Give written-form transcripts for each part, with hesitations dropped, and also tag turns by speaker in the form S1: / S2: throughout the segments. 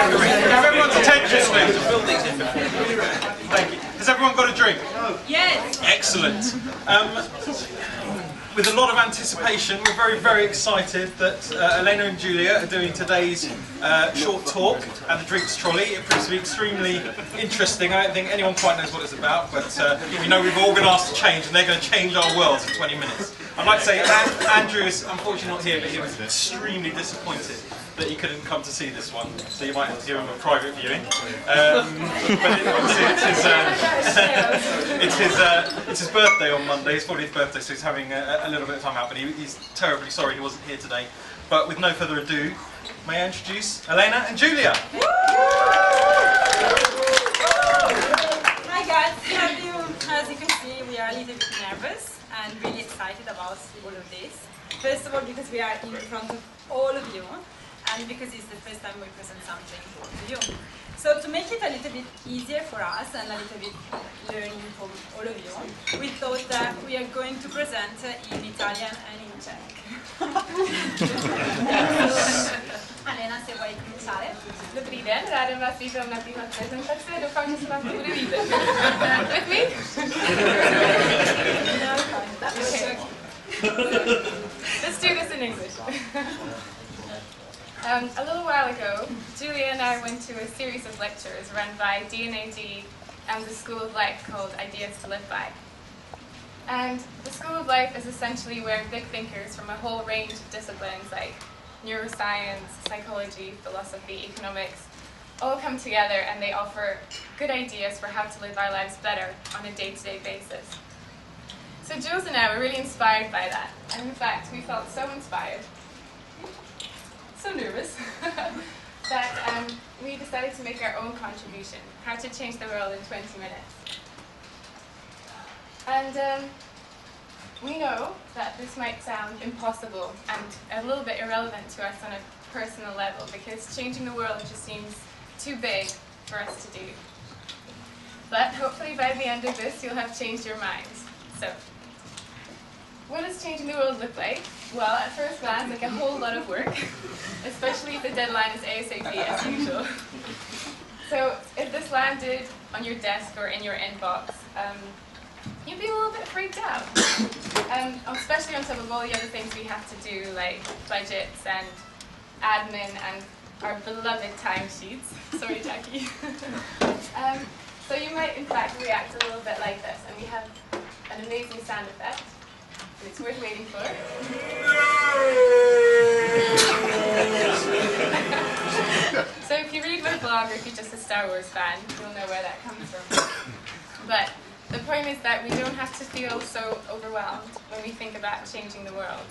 S1: Have everyone's attention, please. Thank you. Has everyone got a drink?
S2: Yes.
S1: Excellent. With a lot of anticipation, we're very, very excited that Elena and Julia are doing today's short talk at the Drinks Trolley. It proves to be extremely interesting. I don't think anyone quite knows what it's about, but we know we've all been asked to change, and they're going to change our world in 20 minutes. I'd like to say Andrew is unfortunately not here, but he was extremely disappointed that he couldn't come to see this one, so you might have to give him a private viewing. But it's his birthday on Monday, his 40th birthday, so he's having a little bit of time out, but he's terribly sorry he wasn't here today. But with no further ado, may I introduce Elena and Julia.
S2: Hi guys, as you can see, we are a little bit nervous and really excited about all of this. First of all, because we are in front of all of you, and because it's the first time we present something to you. So to make it a little bit easier for us and a little bit learning from all of you, we thought that we are going to present in Italian and in Czech. Elena, se vuoi cominciare?
S3: Dobrý den, ráda vás vítám na téhle prezentaci a doufám, že se vám to bude líbit. With me? Okay. Let's do this in English. A little while ago, Julia and I went to a series of lectures run by DNAD and the School of Life called Ideas to Live By. And the School of Life is essentially where big thinkers from a whole range of disciplines like neuroscience, psychology, philosophy, economics, all come together and they offer good ideas for how to live our lives better on a day-to-day basis. So Jules and I were really inspired by that. And in fact, we felt so inspired, so nervous, that we decided to make our own contribution, how to change the world in 20 minutes. And we know that this might sound impossible and a little bit irrelevant to us on a personal level, because changing the world just seems too big for us to do. But hopefully by the end of this, you'll have changed your minds. So, what does changing the world look like? Well, at first glance, like a whole lot of work, especially if the deadline is ASAP as usual. So if this landed on your desk or in your inbox, you'd be a little bit freaked out. Especially on top of all the other things we have to do, like budgets and admin and our beloved timesheets. Sorry, Jackie. So you might, in fact, react a little bit like this, and we have an amazing sound effect. It's worth waiting for. So if you read my blog, or if you're just a Star Wars fan, you'll know where that comes from. But the point is that we don't have to feel so overwhelmed when we think about changing the world.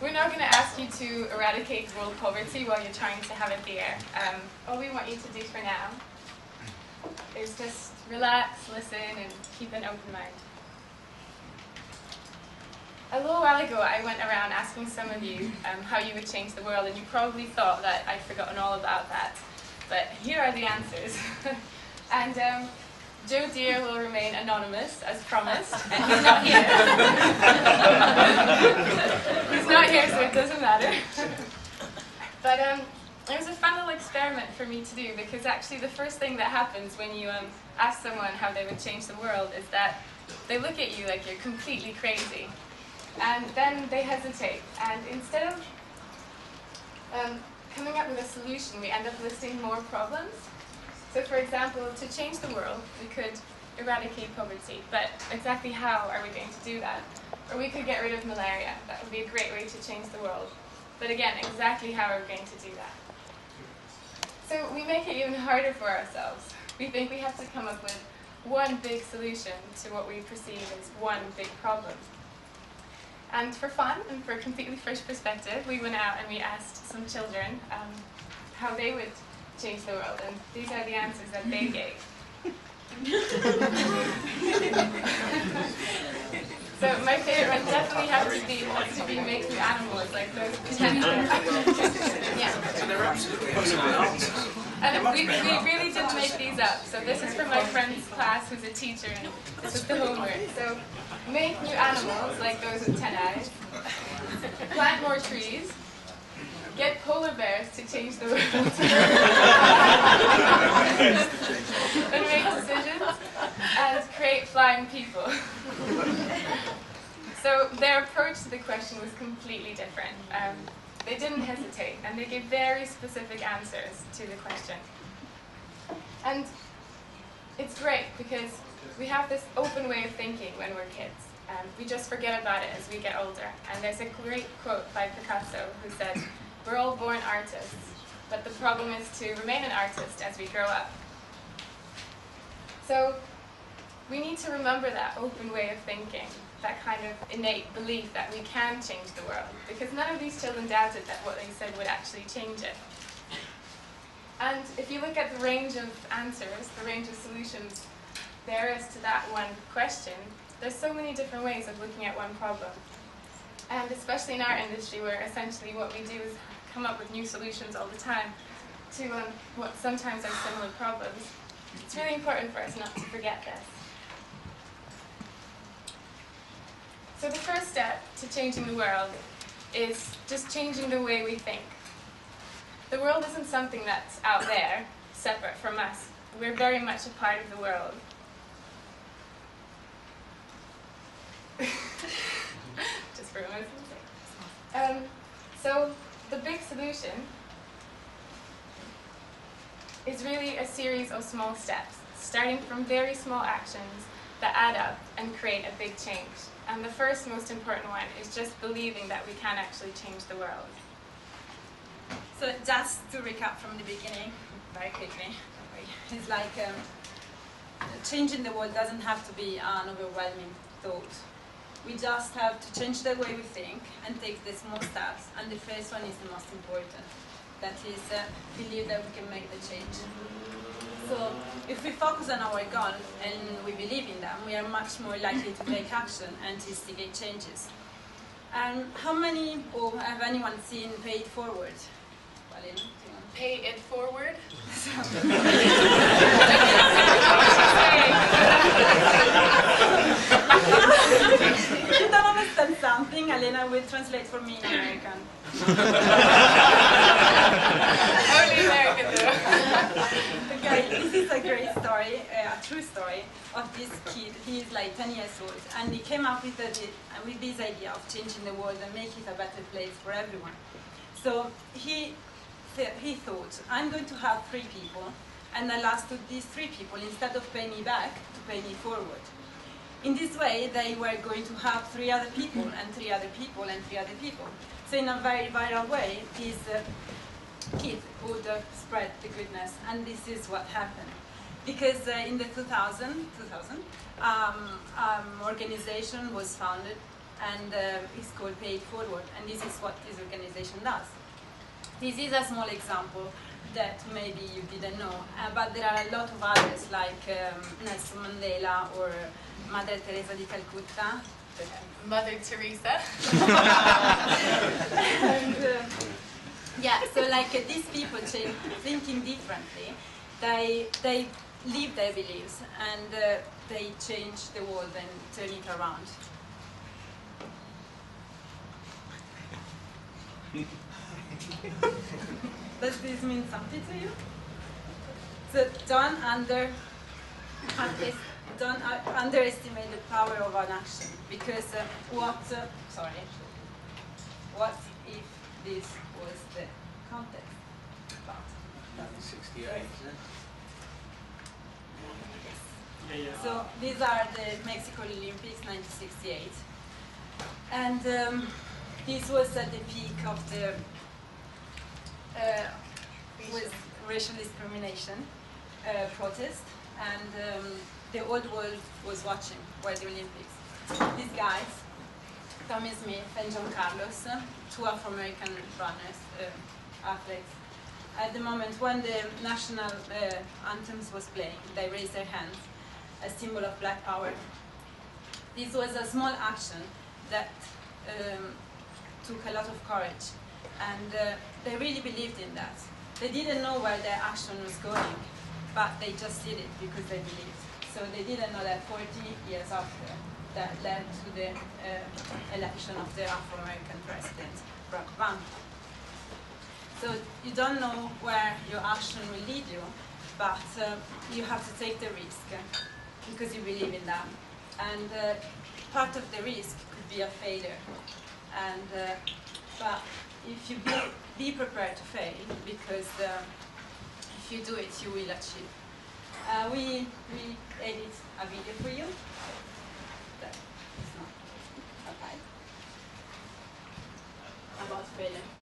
S3: We're not going to ask you to eradicate world poverty while you're trying to have a beer. All we want you to do for now is just relax, listen, and keep an open mind. A little while ago, I went around asking some of you how you would change the world, and you probably thought that I'd forgotten all about that. But here are the answers. And Joe Deere will remain anonymous, as promised, and he's not here. He's not here, so it doesn't matter. But it was a fun little experiment for me to do, because actually the first thing that happens when you ask someone how they would change the world is that they look at you like you're completely crazy. And then they hesitate, and instead of coming up with a solution, we end up listing more problems. So for example, to change the world, we could eradicate poverty, but exactly how are we going to do that? Or we could get rid of malaria. That would be a great way to change the world. But again, exactly how are we going to do that? So we make it even harder for ourselves. We think we have to come up with one big solution to what we perceive as one big problem. And for fun and for a completely fresh perspective, we went out and we asked some children how they would change the world, and these are the answers that they gave. So my favorite one definitely has to be make new animals, like those potential. Yeah. And we really didn't make these up. So this is from my friend's class who's a teacher, and this is the homework. So make new animals, like those with 10 eyes. Plant more trees. get polar bears to change the world, and make decisions, and create flying people. So their approach to the question was completely different. They didn't hesitate, and they gave very specific answers to the question. And it's great because we have this open way of thinking when we're kids. We just forget about it as we get older. And there's a great quote by Picasso who said, "We're all born artists, but the problem is to remain an artist as we grow up." So we need to remember that open way of thinking, that kind of innate belief that we can change the world, because none of these children doubted that what they said would actually change it. And if you look at the range of answers, the range of solutions there is to that one question, there's so many different ways of looking at one problem. And especially in our industry, where essentially what we do is come up with new solutions all the time to what sometimes are similar problems, it's really important for us not to forget this. So the first step to changing the world is just changing the way we think. The world isn't something that's out there, separate from us. We're very much a part of the world. Just for a moment. So the big solution is really a series of small steps, starting from very small actions that add up and create a big change. And the first most important one is just believing that we can actually change the world.
S2: So just to recap from the beginning, very quickly, it's like changing the world doesn't have to be an overwhelming thought. We just have to change the way we think and take the small steps. And the first one is the most important. That is, believe that we can make the change. So if we focus on our goal and we believe in them, we are much more likely to take action and to instigate changes. And how many, or have anyone seen Pay It Forward?
S3: Pay it forward?
S2: If you don't understand something, Elena will translate for me in American.
S3: Only American though.
S2: Okay, this is a great story, a true story of this kid. He is like 10 years old, and he came up with this idea of changing the world and make it a better place for everyone. So he thought, I'm going to have 3 people, and I'll ask these 3 people, instead of pay me back, to pay me forward. In this way, they were going to have 3 other people, and 3 other people, and 3 other people. So in a very viral way, this kid would spread the goodness, and this is what happened. Because in the 2000 organization was founded, and it's called Pay It Forward, and this is what this organization does. This is a small example that maybe you didn't know, but there are a lot of others like Nelson Mandela or Mother Teresa di Calcutta.
S3: Mother Teresa.
S2: And, yeah, so like these people thinking differently, they live their beliefs and they change the world and turn it around. Does this mean something to you? So don't underestimate the power of an action, because what if this was the context? About
S4: 68, isn't it?
S2: yes. So these are the Mexico Olympics 1968, and this was at the peak of the with racial discrimination protest, and the whole world was watching while the Olympics. These guys, Tommy Smith and John Carlos, 2 Afro-American runners, athletes, at the moment when the national anthems was playing, they raised their hands, a symbol of Black power. This was a small action that took a lot of courage, and they really believed in that. They didn't know where their action was going, but they just did it because they believed. So they didn't know that 40 years after, that led to the election of the Afro-American president, Barack Obama. So you don't know where your action will lead you, but you have to take the risk because you believe in that. And part of the risk could be a failure. And but if you be prepared to fail, because if you do it, you will achieve. We edit a video for you,